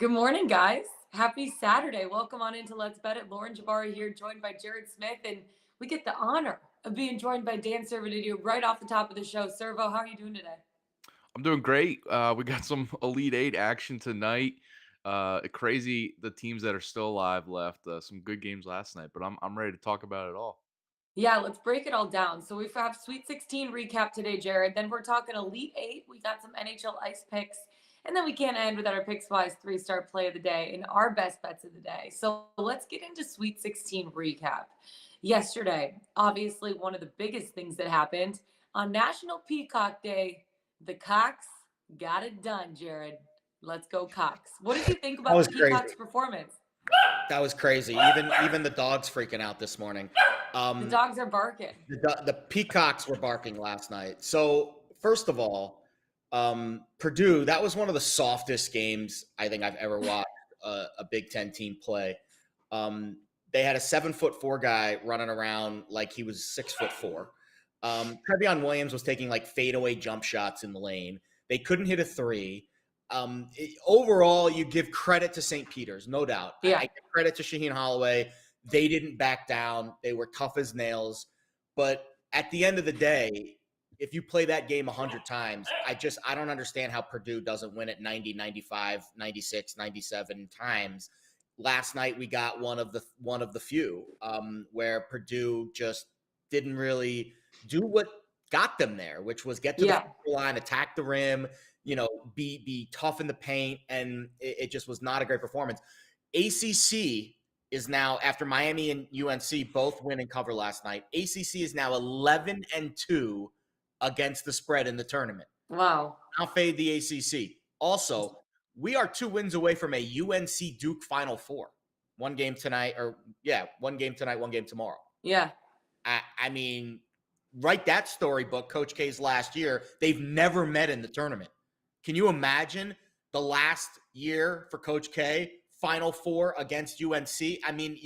Good morning, guys. Happy Saturday. Welcome on into Let's Bet It. Lauren Jabari here, joined by Jared Smith, and we get the honor of being joined by Dan Servodidio right off the top of the show. Servo, how are you doing today? I'm doing great. We got some Elite Eight action tonight. Crazy the teams that are still alive left. Some good games last night, but I'm ready to talk about it all. Yeah, let's break it all down. So we have Sweet 16 recap today, Jared. Then we're talking Elite Eight. We got some NHL Ice Picks. And then we can't end without our Pickswise three-star play of the day and our best bets of the day. So let's get into Sweet 16 recap. Yesterday, obviously, one of the biggest things that happened on National Peacock Day, the Cox got it done, Jared. Let's go, Cox. What did you think That about was the Peacock's crazy. performance? That was crazy. Even the dogs freaking out this morning. The Um, dogs are barking. the peacocks were barking last night. So first of all, Purdue, that was one of the softest games I think I've ever watched a Big Ten team play. They had a 7'4" guy running around like he was 6'4". Trevion Williams was taking like fadeaway jump shots in the lane. They couldn't hit a three. Overall, you give credit to St. Peter's, no doubt. I Yeah. give credit to Shaheen Holloway. They didn't back down. They were tough as nails. But at the end of the day, if you play that game 100 times, I don't understand how Purdue doesn't win it 90, 95, 96, 97 times. Last night we got one of the few where Purdue just didn't really do what got them there, which was get to the Yeah. line, attack the rim, be tough in the paint, and it just was not a great performance. ACC is now, after Miami and UNC both win and cover last night, ACC is now 11-2 against the spread in the tournament. Wow. I'll fade the ACC. Also, we are 2 wins away from a UNC Duke Final Four. One game tonight, one game tomorrow. Yeah. I mean, write that storybook, Coach K's last year. They've never met in the tournament. Can you imagine the last year for Coach K, Final Four against UNC? I mean,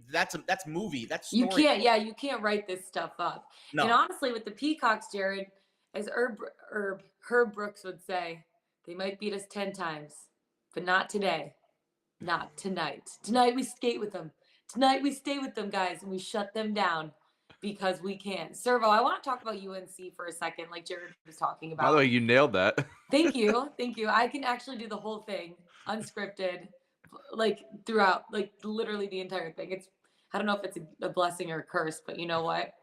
that's movie. That's You story. can't, yeah, you can't write this stuff up. And No, honestly, with the Peacocks, Jared, as Herb Brooks would say, they might beat us 10 times, but not today. Not tonight. Tonight we skate with them. Tonight we stay with them, guys, and we shut them down because we can. Servo, I want to talk about UNC for a second, like Jared was talking By the way, about. you nailed that. Thank you. Thank you. I can actually do the whole thing unscripted, like throughout, like literally the entire thing. I don't know if it's a blessing or a curse, but you know what?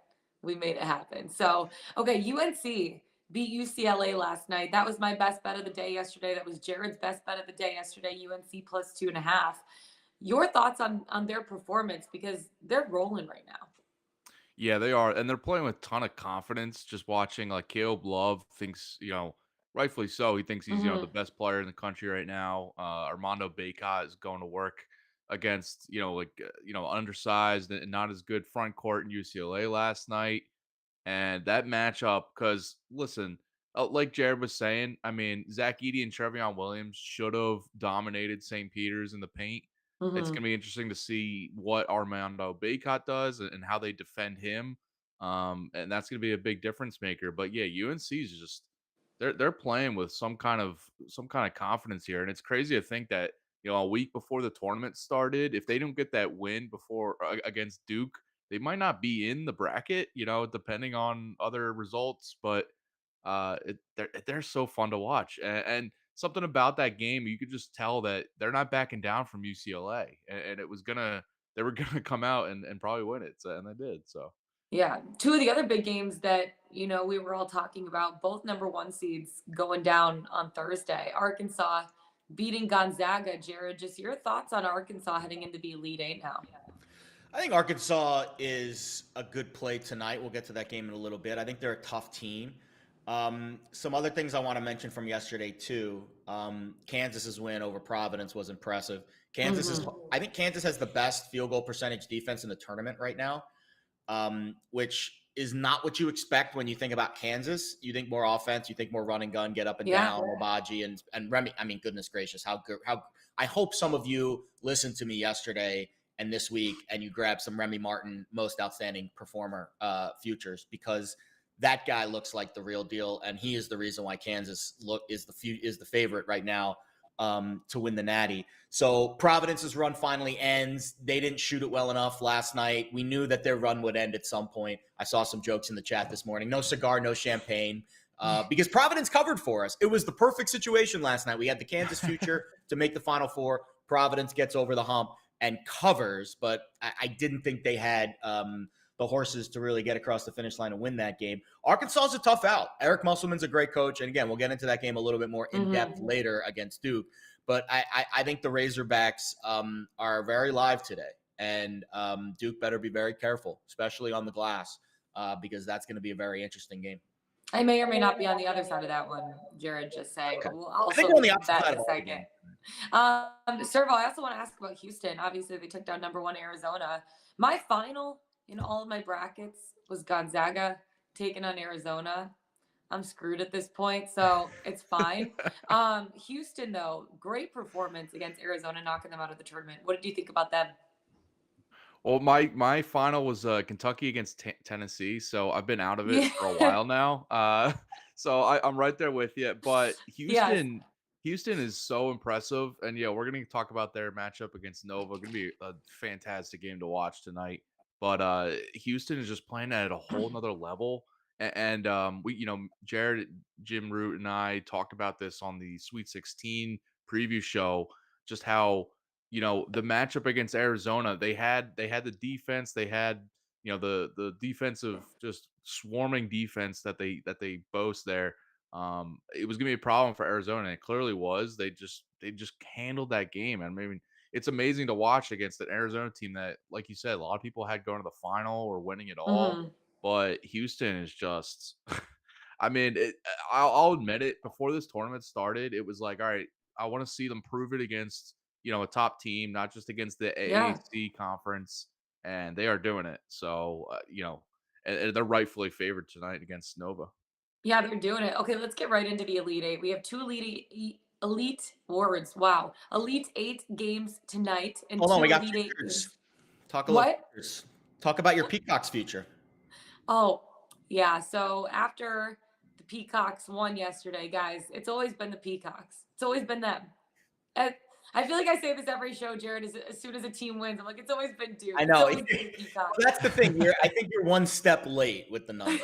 We made it happen. So, okay, UNC beat UCLA last night. That was my best bet of the day yesterday. That was Jared's best bet of the day yesterday. UNC plus 2.5. Your thoughts on their performance, because they're rolling right now. Yeah, they are, and they're playing with a ton of confidence. Just watching, like Caleb Love thinks, rightfully so. He thinks he's the Hmm. best player in the country right now. Armando Bacot is going to work against undersized and not as good front court in UCLA last night. And that matchup, because listen, like Jared was saying, I mean, Zach Edey and Trevion Williams should have dominated St. Peter's in the paint. It's Hmm. going to be interesting to see what Armando Bacot does and how they defend him. And that's going to be a big difference maker. But yeah, UNC is just they're playing with some kind of confidence here, and it's crazy to think that a week before the tournament started, if they don't get that win before against Duke, they might not be in the bracket, depending on other results, but they're so fun to watch. And something about that game, you could just tell that they're not backing down from UCLA, and they were gonna come out and probably win it, and they did. So Yeah. Two of the other big games that, we were all talking about, both number one seeds going down on Thursday. Arkansas beating Gonzaga. Jared, just your thoughts on Arkansas heading into the Elite Eight now. I think Arkansas is a good play tonight. We'll get to that game in a little bit. I think they're a tough team. Some other things I want to mention from yesterday too. Kansas's win over Providence was impressive. Hmm. I think Kansas has the best field goal percentage defense in the tournament right now, which is not what you expect when you think about Kansas. You think more offense, you think more run and gun, get up and Yeah. down, Obaji and Remy. I mean, goodness gracious, how I hope some of you listened to me yesterday and this week and you grab some Remy Martin most outstanding performer futures, because that guy looks like the real deal, and he is the reason why Kansas is the favorite right now to win the Natty. So Providence's run finally ends. They didn't shoot it well enough last night. We knew that their run would end at some point. I saw some jokes in the chat this morning. No cigar, no champagne. Because Providence covered for us. It was the perfect situation last night. We had the Kansas future to make the Final Four. Providence gets over the hump and covers, but I didn't think they had the horses to really get across the finish line and win that game. Arkansas is a tough out. Eric Musselman's a great coach. And again, we'll get into that game a little bit more in depth later against Duke. But I think the Razorbacks are very live today. And Duke better be very careful, especially on the glass, because that's going to be a very interesting game. I may or may not be on the other side of that one, Jared, just saying. Okay. We'll also I think we're on the get opposite that side in of a the second. game. Servo, I also want to ask about Houston. Obviously, they took down #1 Arizona. My final in all of my brackets was Gonzaga taking on Arizona. I'm screwed at this point, so it's fine. Houston, though, great performance against Arizona, knocking them out of the tournament. What did you think about them? Well, my final was Kentucky against Tennessee, so I've been out of it for a while now. So I'm right there with you. But Houston is so impressive, and yeah, we're gonna talk about their matchup against Nova. Gonna be a fantastic game to watch tonight. But Houston is just playing at a whole nother level. And we, Jared, Jim Root, and I talked about this on the Sweet 16 preview show, just how the matchup against Arizona, they had the defense, they had the defensive, just swarming defense that they boast there. It was gonna be a problem for Arizona, and it clearly was. They just handled that game. And I mean, it's amazing to watch against an Arizona team that, like you said, a lot of people had going to the final or winning it all. But Houston is just, I mean, I'll admit it. Before this tournament started, it was like, all right, I want to see them prove it against a top team, not just against the AAC conference, and they are doing it. So and they're rightfully favored tonight against Nova. Yeah, they're doing it. Okay, let's get right into the Elite Eight. We have two elite words. Wow, Elite Eight games tonight, and hold on, we got Elite Eight futures. What? Talk about your Peacocks future. Oh, yeah. So after the Peacocks won yesterday, guys, it's always been the Peacocks. It's always been them. And I feel like I say this every show, Jared. As soon as a team wins, I'm like, it's always been Duke. I know. It's always been the Peacocks. That's the thing. I think you're one step late with the number.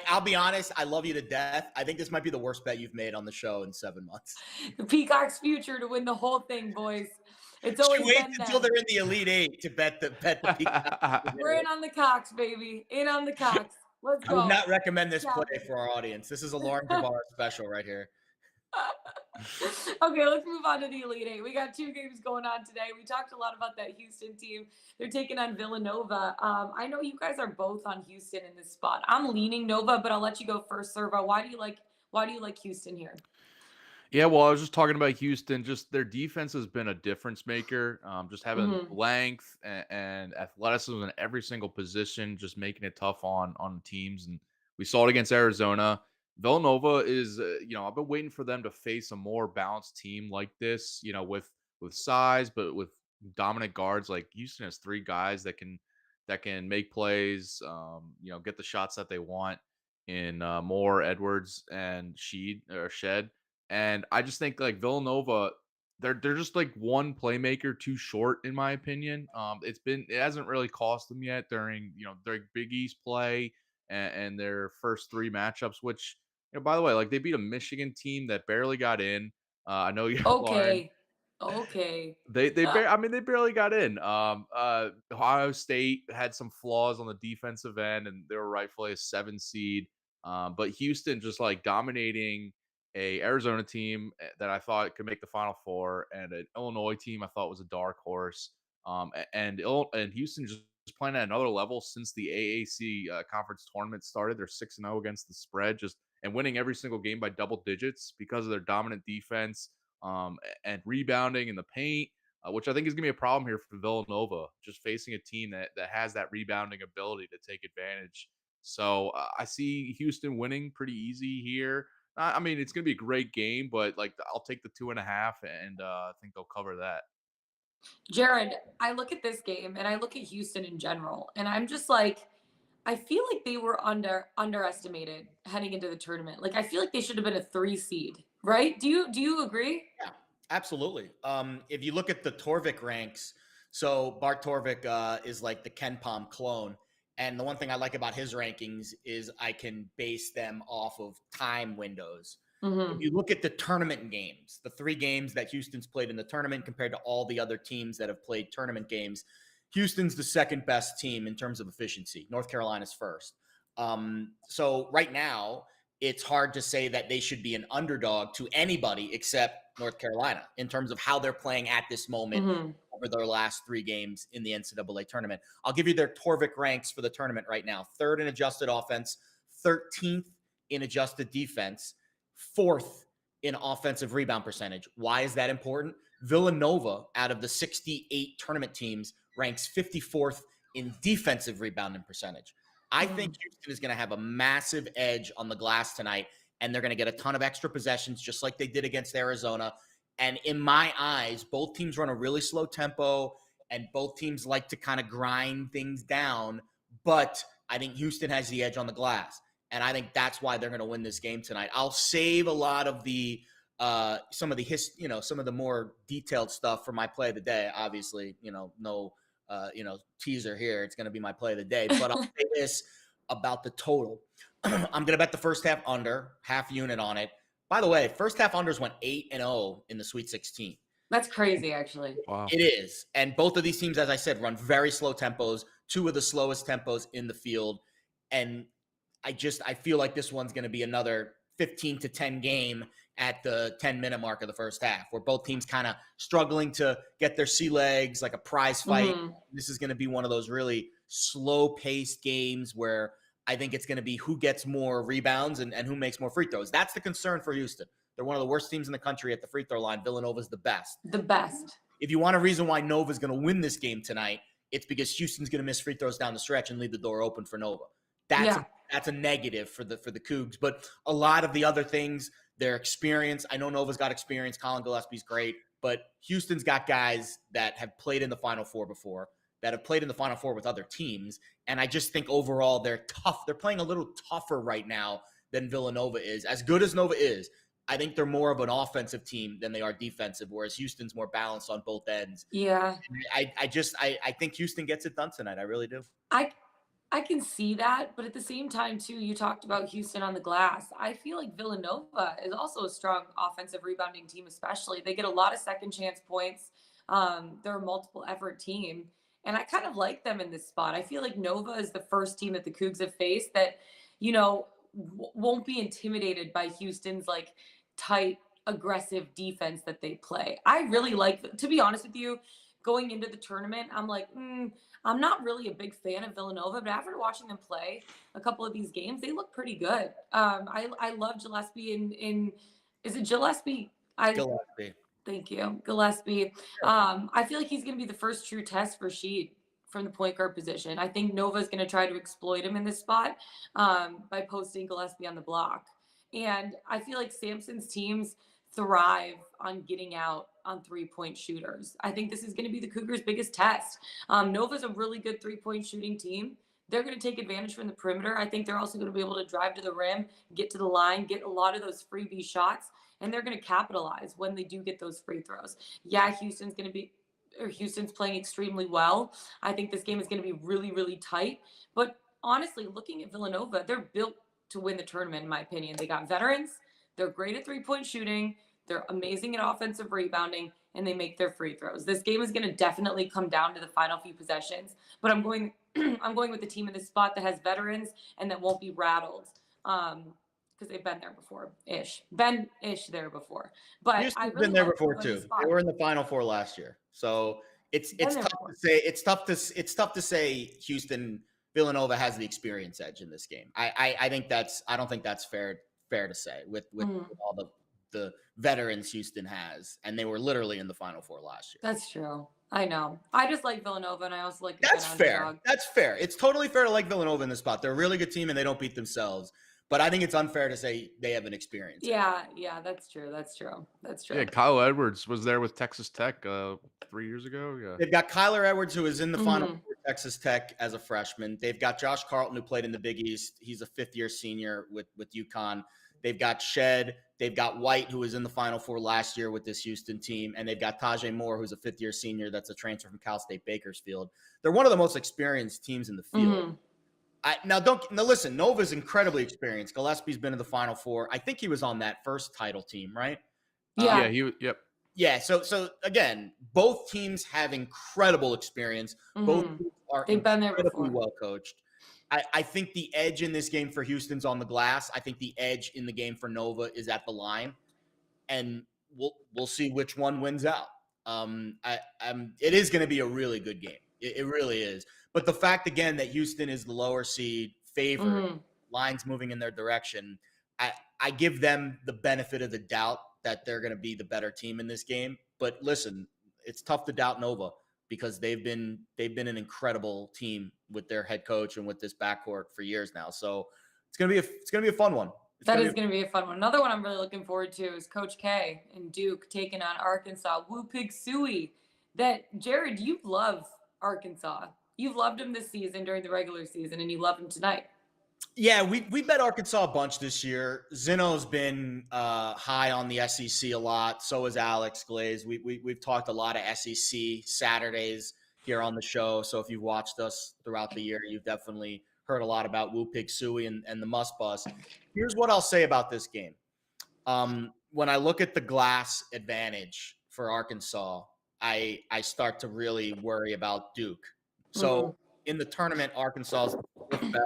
I'll be honest. I love you to death. I think this might be the worst bet you've made on the show in 7 months. The Peacocks' future to win the whole thing, boys. It's always wait been until them. they're in the Elite Eight to bet the Peacocks. We're in on the Cox, baby. In on the Cox. Let's go. I would not recommend this play for our audience. This is a Lauren Guevara special right here. Okay, let's move on to the Elite Eight. We got 2 games going on today. We talked a lot about that Houston team. They're taking on Villanova. I know you guys are both on Houston in this spot. I'm leaning Nova, but I'll let you go first, Servo. Why do you like Houston here? Yeah, well, I was just talking about Houston. Just their defense has been a difference maker. Just having length and athleticism in every single position, just making it tough on teams. And we saw it against Arizona. Villanova is, I've been waiting for them to face a more balanced team like this, with size, but with dominant guards. Like Houston has 3 guys that can make plays, get the shots that they want in Moore, Edwards, and Shed. And I just think like Villanova, they're just like one playmaker too short, in my opinion. It hasn't really cost them yet during their Big East play and their first 3 matchups. Which, by the way, like they beat a Michigan team that barely got in. I know you. Okay. Lauren, okay. They barely got in. Ohio State had some flaws on the defensive end, and they were rightfully a 7 seed. But Houston just like dominating a Arizona team that I thought could make the Final Four, and an Illinois team I thought was a dark horse. And Houston just playing at another level since the AAC conference tournament started. They're 6-0 against the spread, and winning every single game by double digits because of their dominant defense and rebounding in the paint, which I think is going to be a problem here for Villanova, just facing a team that has that rebounding ability to take advantage. So I see Houston winning pretty easy here. I mean, it's going to be a great game, but like I'll take the 2.5, and I think they'll cover that. Jared, I look at this game and I look at Houston in general, and I'm just like, I feel like they were underestimated heading into the tournament. Like I feel like they should have been a 3 seed right? Do you agree? Yeah, absolutely. If you look at the Torvik ranks, so Bart Torvik is like the Ken Palm clone. And the one thing I like about his rankings is I can base them off of time windows. If Mm-hmm. you look at the tournament games, the 3 games that Houston's played in the tournament compared to all the other teams that have played tournament games, Houston's the second best team in terms of efficiency. North Carolina's first. So right now, it's hard to say that they should be an underdog to anybody except North Carolina in terms of how they're playing at this moment Mm-hmm. over their last 3 games in the NCAA tournament. I'll give you their Torvik ranks for the tournament right now. 3rd in adjusted offense, 13th in adjusted defense, 4th in offensive rebound percentage. Why is that important? Villanova, out of the 68 tournament teams, ranks 54th in defensive rebounding percentage. I think Houston is going to have a massive edge on the glass tonight, and they're going to get a ton of extra possessions, just like they did against Arizona. And in my eyes, both teams run a really slow tempo, and both teams like to kind of grind things down. But I think Houston has the edge on the glass, and I think that's why they're going to win this game tonight. I'll save a lot of the some of the more detailed stuff for my play of the day. Obviously, no teaser here. It's going to be my play of the day. But I'll say this about the total. I'm going to bet the first half under, half unit on it. By the way, first half unders went 8-0 in the Sweet 16. That's crazy, actually. Wow. It is. And both of these teams, as I said, run very slow tempos, 2 of the slowest tempos in the field. And I feel like this one's going to be another 15-10 game at the 10-minute mark of the first half, where both teams kind of struggling to get their sea legs, like a prize fight. Mm-hmm. This is going to be one of those really slow-paced games where I think it's going to be who gets more rebounds and who makes more free throws. That's the concern for Houston. They're one of the worst teams in the country at the free throw line. Villanova's the best. The best. If you want a reason why Nova's going to win this game tonight, it's because Houston's going to miss free throws down the stretch and leave the door open for Nova. That's a negative for the Cougs. But a lot of the other things, their experience. I know Nova's got experience. Colin Gillespie's great. But Houston's got guys that have played in the Final Four before, that have played in the Final Four with other teams. And I just think overall they're tough. They're playing a little tougher right now than Villanova is. As good as Nova is, I think they're more of an offensive team than they are defensive, whereas Houston's more balanced on both ends. Yeah. I think Houston gets it done tonight. I really do. I can see that, but at the same time, too, you talked about Houston on the glass. I feel like Villanova is also a strong offensive rebounding team, especially. They get a lot of second chance points. They're a multiple effort team, and I kind of like them in this spot. I feel like Nova is the first team that the Cougs have faced that, won't be intimidated by Houston's like tight, aggressive defense that they play. I really like, to be honest with you, going into the tournament, I'm like, I'm not really a big fan of Villanova, but after watching them play a couple of these games, they look pretty good. I love Gillespie in is it Gillespie? Gillespie. Thank you, Gillespie. I feel like he's going to be the first true test for Sheed from the point guard position. I think Nova's going to try to exploit him in this spot by posting Gillespie on the block. And I feel like Sampson's teams thrive on getting out on 3-point shooters. I think this is going to be the Cougars' biggest test. Nova's a really good 3-point shooting team. They're going to take advantage from the perimeter. I think they're also going to be able to drive to the rim, get to the line, get a lot of those freebie shots, and they're going to capitalize when they do get those free throws. Yeah, Houston's playing extremely well. I think this game is going to be really, really tight. But honestly, looking at Villanova, they're built to win the tournament, in my opinion. They got veterans. They're great at 3-point shooting. They're amazing at offensive rebounding, and they make their free throws. This game is going to definitely come down to the final few possessions, but I'm going with the team in this spot that has veterans and that won't be rattled because they've been there before, there before. But Houston's I really been there like before them in too. this spot. They were in the Final Four last year, so it's tough to say Houston Villanova has the experience edge in this game. I don't think that's fair to say with all the veterans Houston has, and they were literally in the Final Four last year. That's true. I know. I just like Villanova, and I also like. That's fair. That's fair. It's totally fair to like Villanova in this spot. They're a really good team, and they don't beat themselves. But I think it's unfair to say they have an experience. Yeah, that's true. Yeah, Kyle Edwards was there with Texas Tech 3 years ago. Yeah, they've got Kyler Edwards, who is in the Final Four for Texas Tech as a freshman. They've got Josh Carlton, who played in the Big East. He's a fifth-year senior with UConn. They've got Shed. They've got White, who was in the Final Four last year with this Houston team. And they've got Tajay Moore, who's a fifth-year senior that's a transfer from Cal State Bakersfield. They're one of the most experienced teams in the field. Listen, Nova's incredibly experienced. Gillespie's been in the Final Four. I think he was on that first title team, right? Yeah. Yep. Yeah. So again, both teams have incredible experience. Both teams are They've been there incredibly before. well coached. I think the edge in this game for Houston's on the glass. I think the edge in the game for Nova is at the line, and we'll see which one wins out. It is going to be a really good game. It really is. But the fact again that Houston is the lower seed, favored, lines moving in their direction, I give them the benefit of the doubt that they're going to be the better team in this game. But listen, it's tough to doubt Nova, because they've been an incredible team with their head coach and with this backcourt for years now. So it's gonna be a fun one. That is going to be a fun one. Another one I'm really looking forward to is Coach K and Duke taking on Arkansas. Woo Pig Suey. That Jared, you love Arkansas. You've loved him this season during the regular season, and you love him tonight. Yeah, we bet Arkansas a bunch this year. Zeno's been high on the SEC a lot. So is Alex Glaze. We've talked a lot of SEC Saturdays here on the show. So if you've watched us throughout the year, you've definitely heard a lot about Woo Pig Suey and the Must Bus. Here's what I'll say about this game. When I look at the glass advantage for Arkansas, I start to really worry about Duke. So in the tournament, Arkansas is the fourth best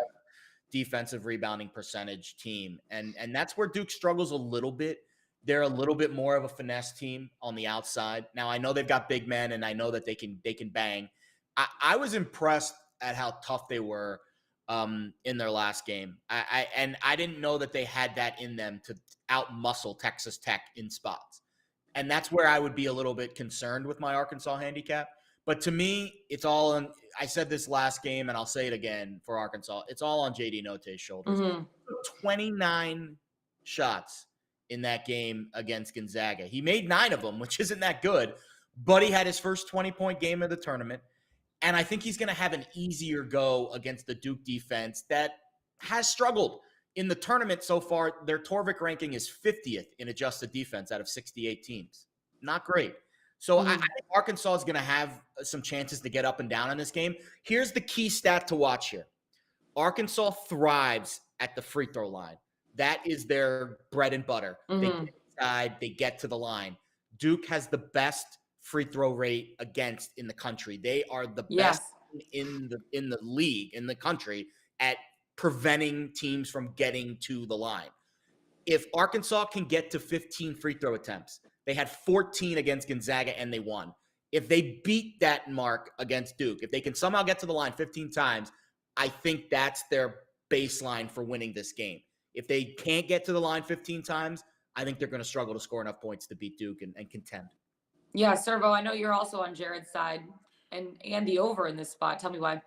defensive rebounding percentage team. And that's where Duke struggles a little bit. They're a little bit more of a finesse team on the outside. Now, I know they've got big men, and I know that they can bang. I was impressed at how tough they were in their last game. I didn't know that they had that in them to out-muscle Texas Tech in spots. And that's where I would be a little bit concerned with my Arkansas handicap. But to me, it's all on – I said this last game, and I'll say it again for Arkansas. It's all on J.D. Notae's shoulders. 29 shots in that game against Gonzaga. He made 9 of them, which isn't that good. But he had his first 20-point game of the tournament. And I think he's going to have an easier go against the Duke defense that has struggled. In the tournament so far, their Torvik ranking is 50th in adjusted defense out of 68 teams. Not great. So I think Arkansas is going to have some chances to get up and down in this game. Here's the key stat to watch here. Arkansas thrives at the free throw line. That is their bread and butter. They get inside, they get to the line. Duke has the best free throw rate against in the country. They are the best in the league, in the country, at preventing teams from getting to the line. If Arkansas can get to 15 free throw attempts, they had 14 against Gonzaga and they won. If they beat that mark against Duke, if they can somehow get to the line 15 times, I think that's their baseline for winning this game. If they can't get to the line 15 times, I think they're going to struggle to score enough points to beat Duke and contend. Yeah, Servo, I know you're also on Jared's side and the over in this spot. Tell me why.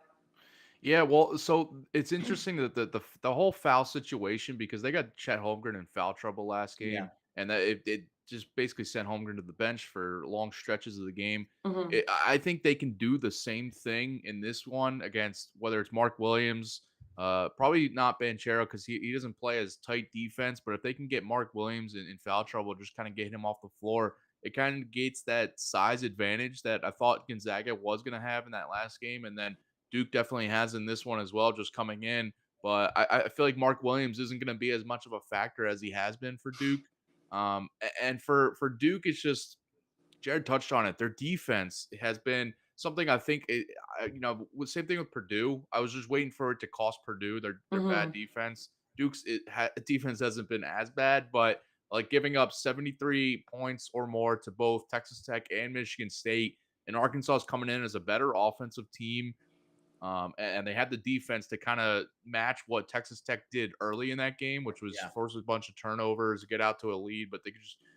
Yeah, well, so it's interesting that the whole foul situation, because they got Chet Holmgren in foul trouble last game, and that it just basically sent Holmgren to the bench for long stretches of the game. I think they can do the same thing in this one against whether it's Mark Williams, probably not Banchero because he doesn't play as tight defense, but if they can get Mark Williams in foul trouble, just kind of get him off the floor, it kind of negates that size advantage that I thought Gonzaga was going to have in that last game, and then Duke definitely has in this one as well, just coming in. But I feel like Mark Williams isn't going to be as much of a factor as he has been for Duke. And for Duke, it's just Jared touched on it. Their defense has been something I think, same thing with Purdue. I was just waiting for it to cost Purdue their bad defense. Duke's defense hasn't been as bad, but like giving up 73 points or more to both Texas Tech and Michigan State, and Arkansas is coming in as a better offensive team. And they had the defense to kind of match what Texas Tech did early in that game, which was force a bunch of turnovers, get out to a lead, but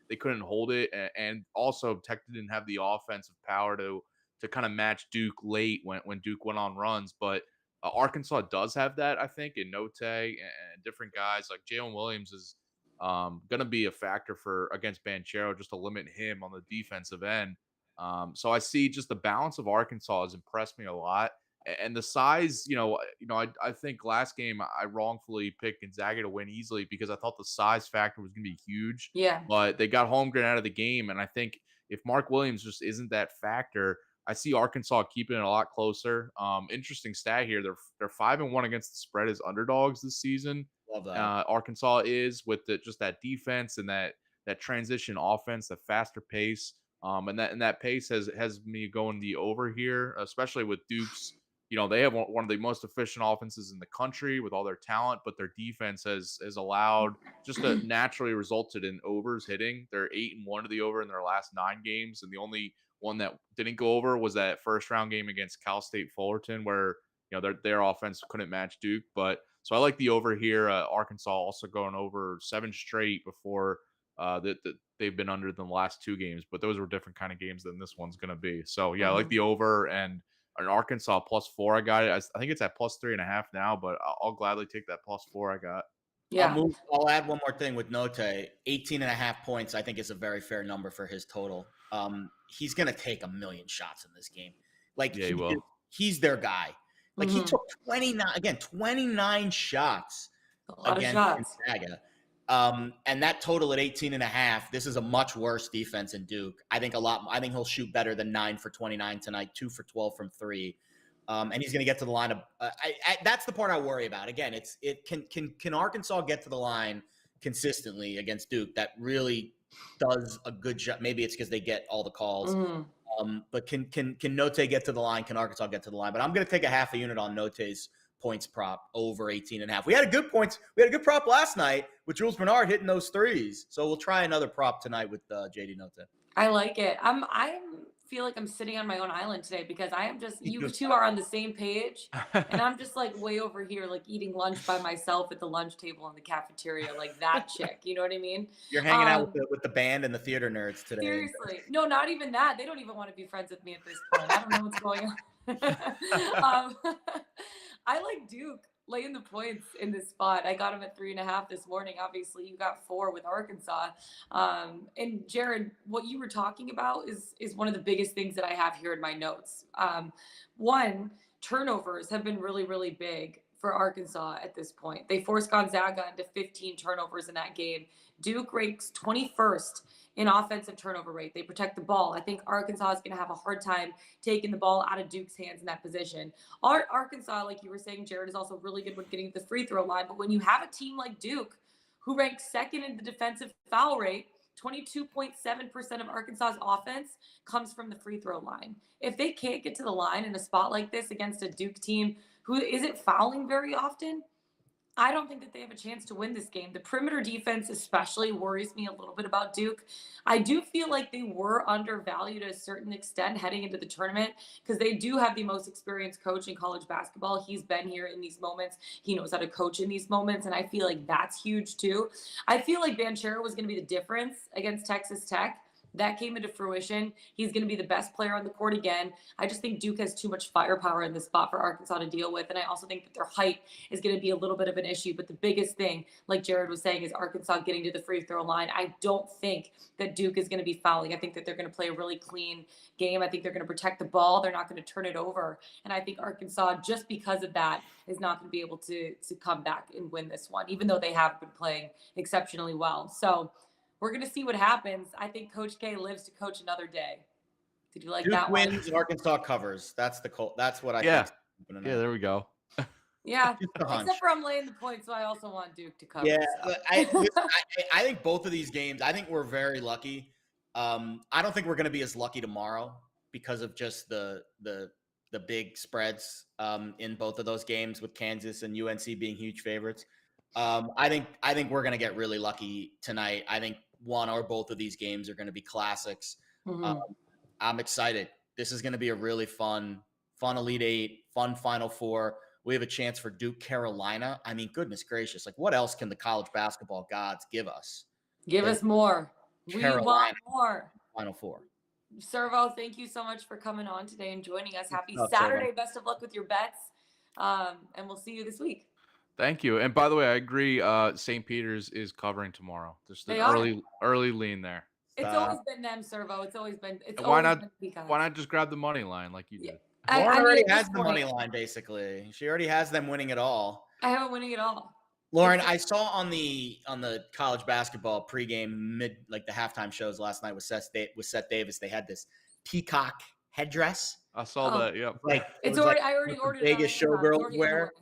they couldn't hold it. And also Tech didn't have the offensive power to kind of match Duke late when Duke went on runs. But Arkansas does have that, I think, in Note and different guys like Jalen Williams is going to be a factor against Banchero just to limit him on the defensive end. So I see just the balance of Arkansas has impressed me a lot. And the size, I think last game I wrongfully picked Gonzaga to win easily because I thought the size factor was going to be huge, Yeah. but they got Holmgren out of the game. And I think if Mark Williams just isn't that factor, I see Arkansas keeping it a lot closer. Interesting stat here. They're 5-1 against the spread as underdogs this season. Love that. Arkansas is with just that defense and that transition offense, the faster pace. And that pace has me going the over here, especially with Duke's. They have one of the most efficient offenses in the country with all their talent, but their defense has allowed just naturally resulted in overs hitting. They're 8-1 to the over in their last 9 games, and the only one that didn't go over was that first round game against Cal State Fullerton, where their offense couldn't match Duke. But so I like the over here. Arkansas also going over 7 straight before that they've been under the last 2 games, but those were different kind of games than this one's going to be. So yeah, I like the over and an Arkansas +4. I got it. I think it's at +3.5 now, but I'll gladly take that +4 I got. Yeah. I'll add one more thing with Note. 18.5 points, I think, is a very fair number for his total. He's going to take a million shots in this game. Like, yeah, he will. He's their guy. Like, he took 29 shots against Gonzaga. And that total at 18.5, this is a much worse defense in Duke. I think he'll shoot better than 9 for 29 tonight, 2 for 12 from 3. And he's going to get to the line of that's the part I worry about. Again, can Arkansas get to the line consistently against Duke? That really does a good job. Maybe it's because they get all the calls. But can Note get to the line? Can Arkansas get to the line? But I'm going to take a half a unit on Note's points prop over 18.5. We had a good prop last night with Jules Bernard hitting those threes. So we'll try another prop tonight with JD Note. I like it. I feel like I'm sitting on my own island today because I am just, you two are on the same page, and I'm just like way over here, like eating lunch by myself at the lunch table in the cafeteria, like that chick. You know what I mean? You're hanging out with the band and the theater nerds today. Seriously. No, not even that. They don't even want to be friends with me at this point. I don't know what's going on. I like Duke laying the points in this spot. I got him at 3.5 this morning. Obviously, you got 4 with Arkansas. And Jared, what you were talking about is one of the biggest things that I have here in my notes. One, turnovers have been really, really big for Arkansas at this point. They forced Gonzaga into 15 turnovers in that game. Duke ranks 21st in offensive turnover rate. They protect the ball. I think Arkansas is going to have a hard time taking the ball out of Duke's hands in that position. Arkansas, like you were saying, Jared, is also really good with getting to the free throw line. But when you have a team like Duke, who ranks second in the defensive foul rate, 22.7% of Arkansas's offense comes from the free throw line. If they can't get to the line in a spot like this against a Duke team who isn't fouling very often, I don't think that they have a chance to win this game. The perimeter defense especially worries me a little bit about Duke. I do feel like they were undervalued to a certain extent heading into the tournament because they do have the most experienced coach in college basketball. He's been here in these moments. He knows how to coach in these moments, and I feel like that's huge too. I feel like Banchero was going to be the difference against Texas Tech. That came into fruition. He's going to be the best player on the court again. I just think Duke has too much firepower in this spot for Arkansas to deal with. And I also think that their height is going to be a little bit of an issue. But the biggest thing, like Jared was saying, is Arkansas getting to the free throw line. I don't think that Duke is going to be fouling. I think that they're going to play a really clean game. I think they're going to protect the ball. They're not going to turn it over. And I think Arkansas, just because of that, is not going to be able to come back and win this one, even though they have been playing exceptionally well. So we're going to see what happens. I think Coach K lives to coach another day. Did you like Duke that one? wins, Arkansas covers. That's what I think. Yeah, there we go. Yeah, except for I'm laying the point, so I also want Duke to cover. Yeah, so. I think both of these games, I think we're very lucky. I don't think we're going to be as lucky tomorrow because of just the big spreads in both of those games with Kansas and UNC being huge favorites. I think we're going to get really lucky tonight. I think one or both of these games are going to be classics. I'm excited. This is going to be a really fun Elite Eight, fun Final Four. We have a chance for Duke, Carolina. I mean, goodness gracious. Like, what else can the college basketball gods give us? Give us more. Carolina, we want more. Final Four. Servo, thank you so much for coming on today and joining us. Happy Saturday. Servo. Best of luck with your bets. And we'll see you this week. Thank you. And by the way, I agree. St. Peter's is covering tomorrow. Just an early lean there. It's always been them, Servo. It's always been. Why not just grab the money line like you did? Lauren I mean, already at this has the money point, line, basically. She already has them winning it all. I haven't winning it all. Lauren, I saw on the college basketball pregame like the halftime shows last night with Seth Davis, they had this peacock headdress. I saw that. Yep. Like It's was already. like I already what the ordered it on Vegas Amazon. It's showgirls already on the way. wear.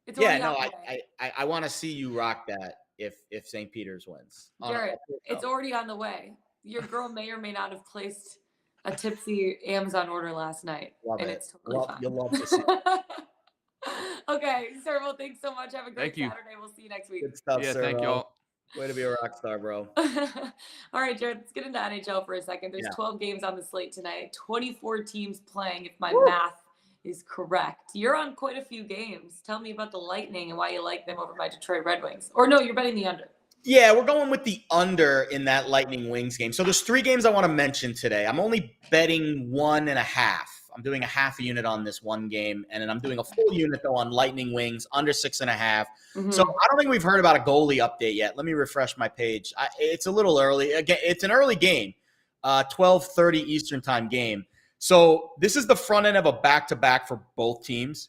It's Yeah, already no, on the way. I want to see you rock that if St. Peter's wins. Jared, it's already on the way. Your girl may or may not have placed a tipsy Amazon order last night. Love and it. It's totally fine. You'll love to see it. Okay, Servo, thanks so much. Have a great Thank you. Saturday. We'll see you next week. Good stuff, Yeah, Servo. thank y'all. Way to be a rock star, bro. All right, Jared, let's get into NHL for a second. There's 12 games on the slate tonight, 24 teams playing, if my math is correct. You're on quite a few games. Tell me about the Lightning and why you like them over my Detroit Red Wings. Or no, you're betting the under. Yeah, we're going with the under in that Lightning Wings game. So there's 3 games I want to mention today. I'm only betting 1.5. I'm doing a half a unit on this one game, and then I'm doing a full unit, though, on Lightning Wings, under 6.5. Mm-hmm. So I don't think we've heard about a goalie update yet. Let me refresh my page. It's a little early. Again, it's an early game, 12:30 Eastern time game. So this is the front end of a back-to-back for both teams.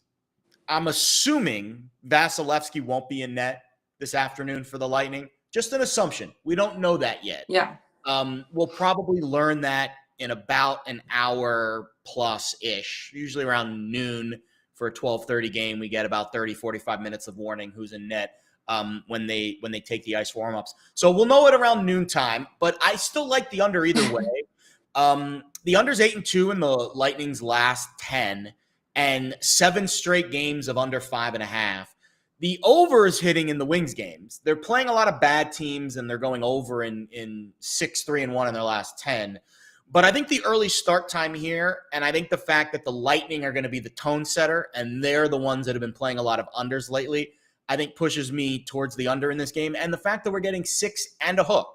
I'm assuming Vasilevsky won't be in net this afternoon for the Lightning. Just an assumption. We don't know that yet. Yeah. We'll probably learn that in about an hour plus-ish, usually around noon for a 12:30 game. We get about 30, 45 minutes of warning who's in net when they take the ice warm-ups. So we'll know it around noontime, but I still like the under either way. The under's 8-2 in the Lightning's last 10 and 7 straight games of under 5.5. The over is hitting in the Wings games. They're playing a lot of bad teams, and they're going over in 6-3-1 in their last 10. But I think the early start time here, and I think the fact that the Lightning are going to be the tone setter, and they're the ones that have been playing a lot of unders lately, I think pushes me towards the under in this game. And the fact that we're getting 6 and a hook,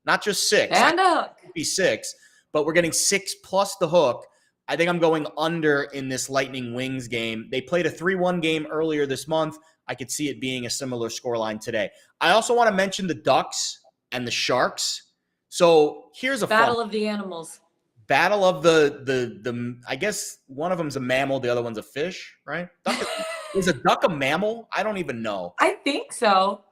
not just 6. And a hook. It could be 6, but we're getting 6 plus the hook. I think I'm going under in this Lightning Wings game. They played a 3-1 game earlier this month. I could see it being a similar scoreline today. I also want to mention the Ducks and the Sharks. So here's a battle of the animals. Battle of the I guess one of them's a mammal, the other one's a fish, right? Is a duck a mammal? I don't even know. I think so.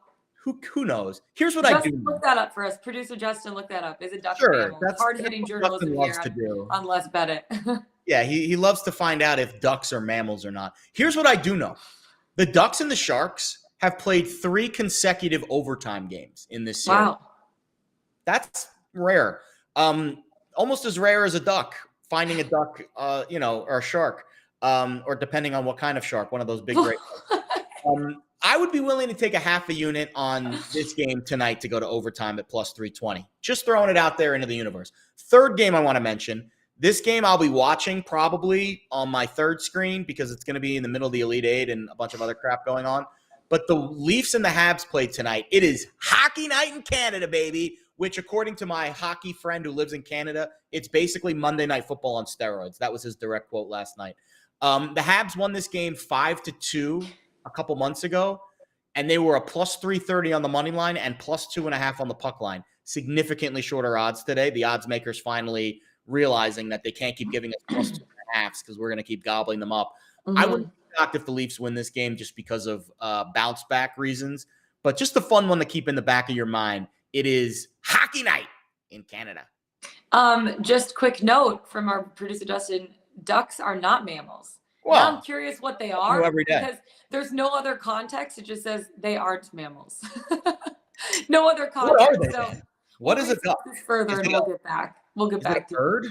Who knows? Here's what Justin, I do. Look that up for us. Producer Justin, look that up. Is it duck Sure, a mammal? Hard-hitting journalism loves here to do. on Let's Bet It. Yeah, he loves to find out if ducks are mammals or not. Here's what I do know. The Ducks and the Sharks have played 3 consecutive overtime games in this series. Wow. That's rare. Almost as rare as a duck, finding a duck, or a shark, or depending on what kind of shark, one of those big great I would be willing to take a half a unit on this game tonight to go to overtime at plus 320. Just throwing it out there into the universe. Third game I want to mention. This game I'll be watching probably on my third screen because it's going to be in the middle of the Elite Eight and a bunch of other crap going on. But the Leafs and the Habs play tonight. It is hockey night in Canada, baby, which according to my hockey friend who lives in Canada, it's basically Monday Night Football on steroids. That was his direct quote last night. The Habs won this game 5-2 a couple months ago, and they were a plus 330 on the money line and plus 2.5 on the puck line. Significantly shorter odds today. The odds makers finally realizing that they can't keep giving us plus 2.5s because we're going to keep gobbling them up. Mm-hmm. I wouldn't be shocked if the Leafs win this game just because of bounce back reasons, but just a fun one to keep in the back of your mind. It is hockey night in Canada. Just quick note from our producer Justin: ducks are not mammals. Well, now I'm curious what they are every day. because there's no other context. It just says they aren't mammals. No other context. What are they? So what is a duck? Further, and we'll get back. We'll get back to a bird.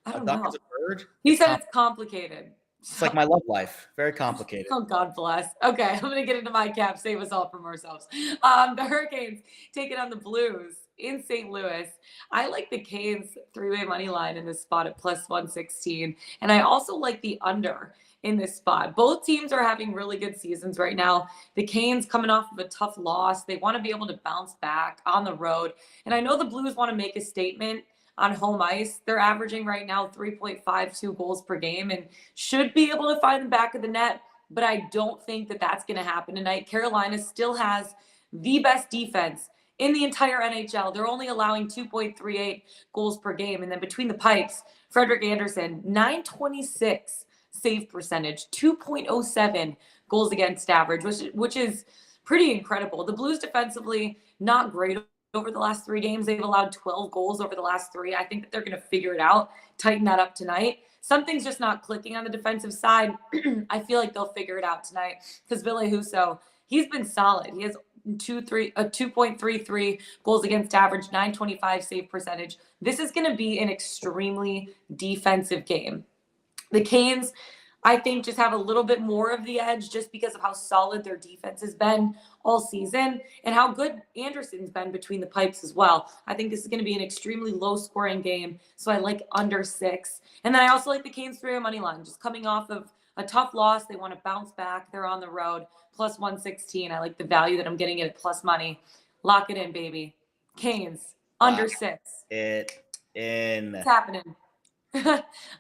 I don't a duck know. is a bird. He said it's complicated. It's like my love life. Very complicated. Oh, God bless. Okay, I'm going to get into my cap. Save us all from ourselves. The Hurricanes taking on the Blues in St. Louis. I like the Canes 3-way money line in this spot at plus 116. And I also like the under in this spot. Both teams are having really good seasons right now. The Canes coming off of a tough loss. They want to be able to bounce back on the road. And I know the Blues want to make a statement on home ice. They're averaging right now 3.52 goals per game and should be able to find the back of the net. But I don't think that that's going to happen tonight. Carolina still has the best defense in the entire NHL. They're only allowing 2.38 goals per game. And then between the pipes, Frederick Anderson, 926 save percentage, 2.07 goals against average, which is pretty incredible. The Blues defensively, not great over the last 3 games. They've allowed 12 goals over the last 3. I think that they're going to figure it out, tighten that up tonight. Something's just not clicking on the defensive side. I feel like they'll figure it out tonight because Ville Husso, he's been solid. He has 2.33 goals against average, 925 save percentage. This is going to be an extremely defensive game. The Canes, I think, just have a little bit more of the edge just because of how solid their defense has been all season and how good Anderson's been between the pipes as well. I think this is going to be an extremely low-scoring game, so I like under 6. And then I also like the Canes 3 money line, just coming off of a tough loss. They want to bounce back. They're on the road, plus 116. I like the value that I'm getting it at plus money. Lock it in, baby. Canes, under 6. It in. It's happening.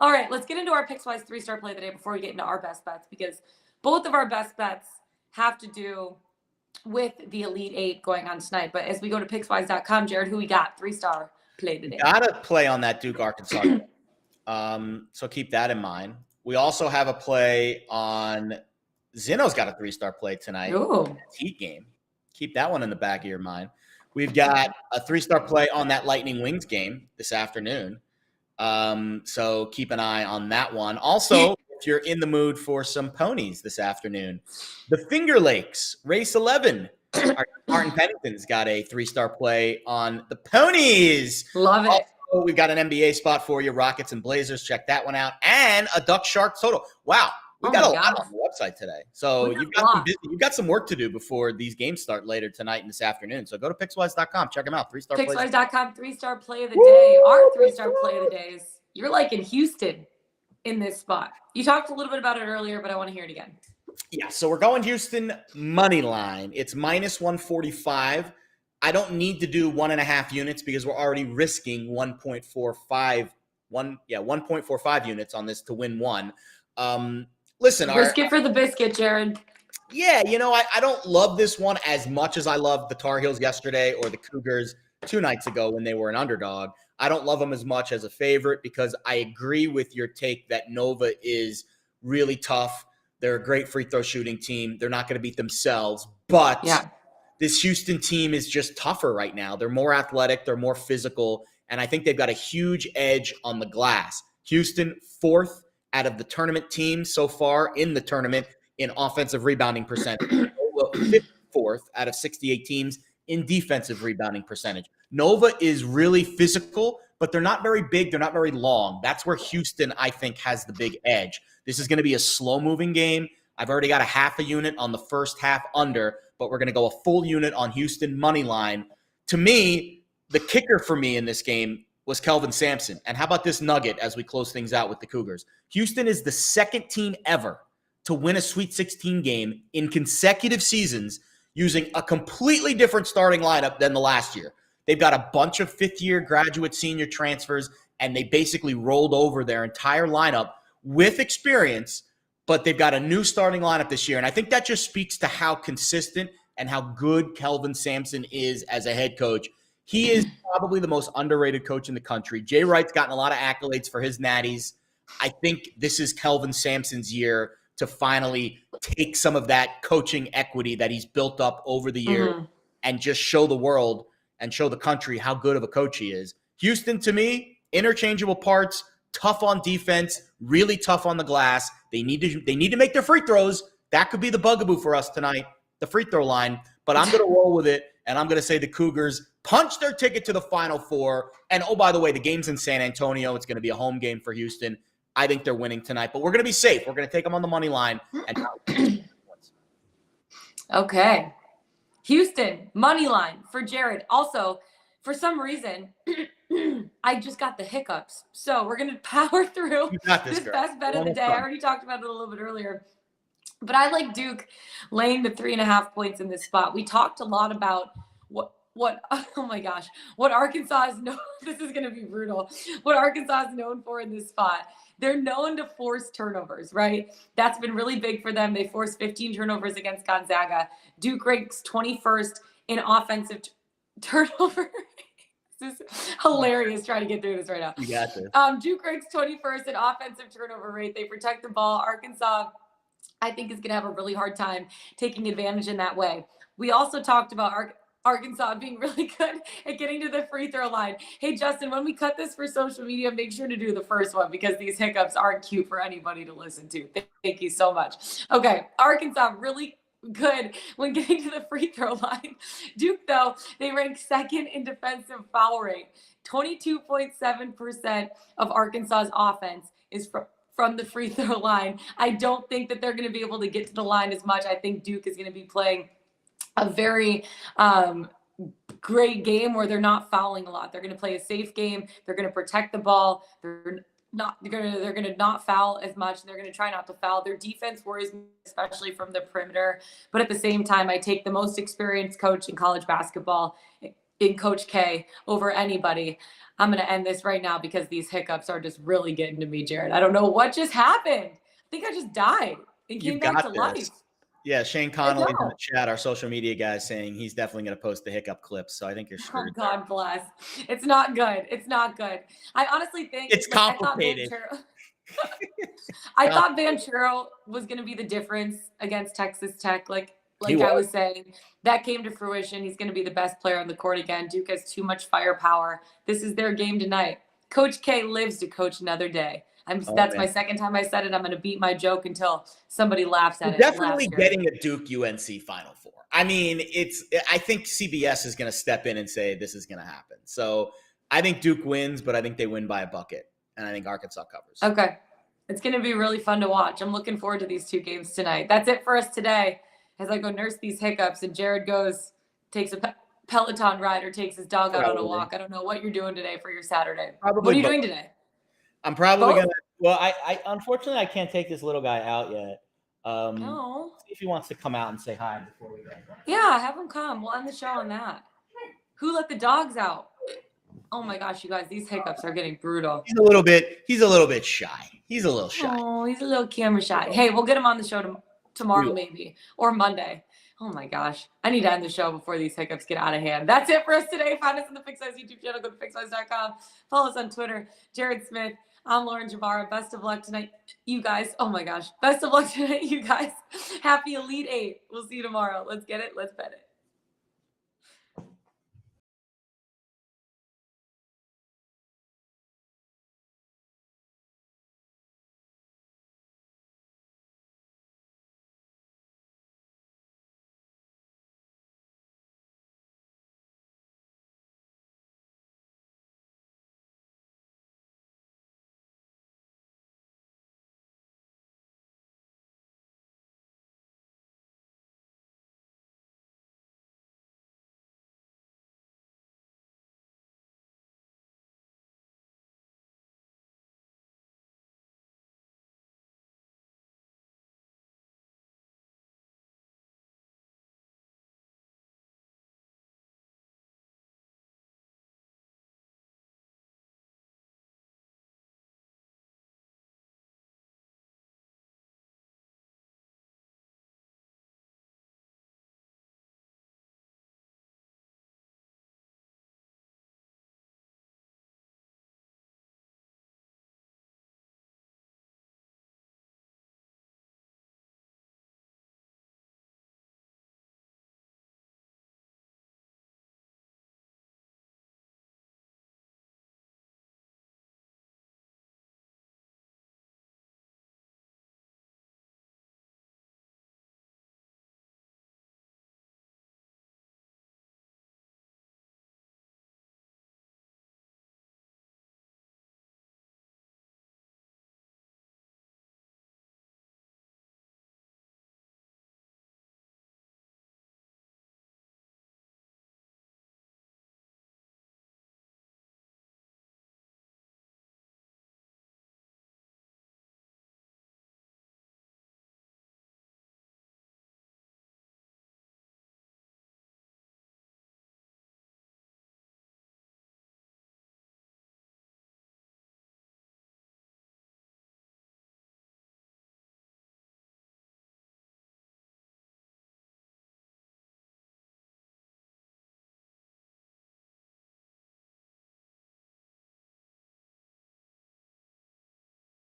All right, let's get into our Pickswise 3-star play of the day before we get into our best bets, because both of our best bets have to do with the Elite 8 going on tonight. But as we go to Pickswise.com, Jared, who we got? 3-star play of the day. Gotta play on that Duke Arkansas game. So keep that in mind. We also have a play on Zeno's got a 3-star play tonight. Ooh. Heat game. Keep that one in the back of your mind. We've got a 3-star play on that Lightning Wings game this afternoon. So keep an eye on that one. Also, if you're in the mood for some ponies this afternoon, the Finger Lakes race 11. Martin Pennington's got a 3-star play on the ponies. Love it. Also, we've got an NBA spot for you, Rockets and Blazers. Check that one out. And a Duck Shark total. Wow. We've got a lot on the website today. So you've got some work to do before these games start later tonight and this afternoon. So go to Pickswise.com. Check them out. 3-star plays. Pickswise.com, 3-star play of the day. Our 3-star play of the day is you're like in Houston in this spot. You talked a little bit about it earlier, but I want to hear it again. Yeah, so we're going Houston money line. It's minus 145. I don't need to do 1.5 units because we're already risking 1.45 units on this to win one. Listen, risk it for the biscuit, Jared. Yeah, I don't love this one as much as I loved the Tar Heels yesterday or the Cougars 2 nights ago when they were an underdog. I don't love them as much as a favorite because I agree with your take that Nova is really tough. They're a great free throw shooting team. They're not going to beat themselves, but this Houston team is just tougher right now. They're more athletic. They're more physical, and I think they've got a huge edge on the glass. Houston, 4th out of the tournament teams so far in the tournament in offensive rebounding percentage. 54th out of 68 teams in defensive rebounding percentage. Nova is really physical, but they're not very big. They're not very long. That's where Houston, I think, has the big edge. This is going to be a slow-moving game. I've already got a half a unit on the first half under, but we're going to go a full unit on Houston money line. To me, the kicker for me in this game was Kelvin Sampson. And how about this nugget as we close things out with the Cougars? Houston is the 2nd team ever to win a Sweet 16 game in consecutive seasons using a completely different starting lineup than the last year. They've got a bunch of 5th-year graduate senior transfers, and they basically rolled over their entire lineup with experience, but they've got a new starting lineup this year. And I think that just speaks to how consistent and how good Kelvin Sampson is as a head coach. He is probably the most underrated coach in the country. Jay Wright's gotten a lot of accolades for his natties. I think this is Kelvin Sampson's year to finally take some of that coaching equity that he's built up over the year and just show the world and show the country how good of a coach he is. Houston, to me, interchangeable parts, tough on defense, really tough on the glass. They need to make their free throws. That could be the bugaboo for us tonight, the free throw line. But I'm going to roll with it, and I'm going to say the Cougars punch their ticket to the Final Four. And, oh, by the way, the game's in San Antonio. It's going to be a home game for Houston. I think they're winning tonight. But we're going to be safe. We're going to take them on the money line. Okay. Houston, money line for Jared. Also, for some reason, I just got the hiccups. So we're going to power through this best bet of the day. I already talked about it a little bit earlier. But I like Duke laying the 3.5 points in this spot. We talked a lot about what oh my gosh, what Arkansas is known. This is going to be brutal. What Arkansas is known for in this spot. They're known to force turnovers, right? That's been really big for them. They forced 15 turnovers against Gonzaga. Duke ranks 21st in offensive turnover. This is hilarious trying to get through this right now. You got this. Duke ranks 21st in offensive turnover rate. They protect the ball. Arkansas, I think, is going to have a really hard time taking advantage in that way. We also talked about Arkansas being really good at getting to the free throw line. Hey, Justin, when we cut this for social media, make sure to do the first one because these hiccups aren't cute for anybody to listen to. Thank you so much. Okay, Arkansas really good when getting to the free throw line. Duke, though, they rank second in defensive foul rate. 22.7% of Arkansas's offense is from the free throw line. I don't think that they're going to be able to get to the line as much. I think Duke is going to be playing a very great game where they're not fouling a lot. They're going to play a safe game. They're going to protect the ball. They're going to not foul as much. They're going to try not to foul. Their defense worries me, especially from the perimeter. But at the same time, I take the most experienced coach in college basketball, in Coach K, over anybody. I'm going to end this right now because these hiccups are just really getting to me, Jared. I don't know what just happened. I think I just died and came back to life. Yeah, Shane Connolly in the chat, our social media guy, saying he's definitely going to post the hiccup clips. So I think you're screwed. Oh, God bless. It's not good. It's not good. I honestly think it's complicated. I thought Banchero was going to be the difference against Texas Tech. Like I was saying, that came to fruition. He's going to be the best player on the court again. Duke has too much firepower. This is their game tonight. Coach K lives to coach another day. That's my second time I said it. I'm going to beat my joke until somebody laughs at it. Definitely getting a Duke UNC Final Four. I mean, I think CBS is going to step in and say this is going to happen. So I think Duke wins, but I think they win by a bucket. And I think Arkansas covers. Okay. It's going to be really fun to watch. I'm looking forward to these two games tonight. That's it for us today as I go nurse these hiccups and Jared takes a Peloton ride or takes his dog out on a walk. I don't know what you're doing today for your Saturday. What are you doing today? I'm probably going to. Well, I unfortunately I can't take this little guy out yet. No. See if he wants to come out and say hi before we go. Yeah, have him come. We'll end the show on that. Who let the dogs out? Oh my gosh, you guys, these hiccups are getting brutal. He's a little bit shy. He's a little shy. Oh, he's a little camera shy. Hey, we'll get him on the show tomorrow maybe, or Monday. Oh my gosh. I need to end the show before these hiccups get out of hand. That's it for us today. Find us on the Pickswise YouTube channel. Go to pickswise.com. Follow us on Twitter. Jared Smith. I'm Lauren Javara. Best of luck tonight, you guys. Oh my gosh. Best of luck tonight, you guys. Happy Elite 8. We'll see you tomorrow. Let's get it. Let's bet it.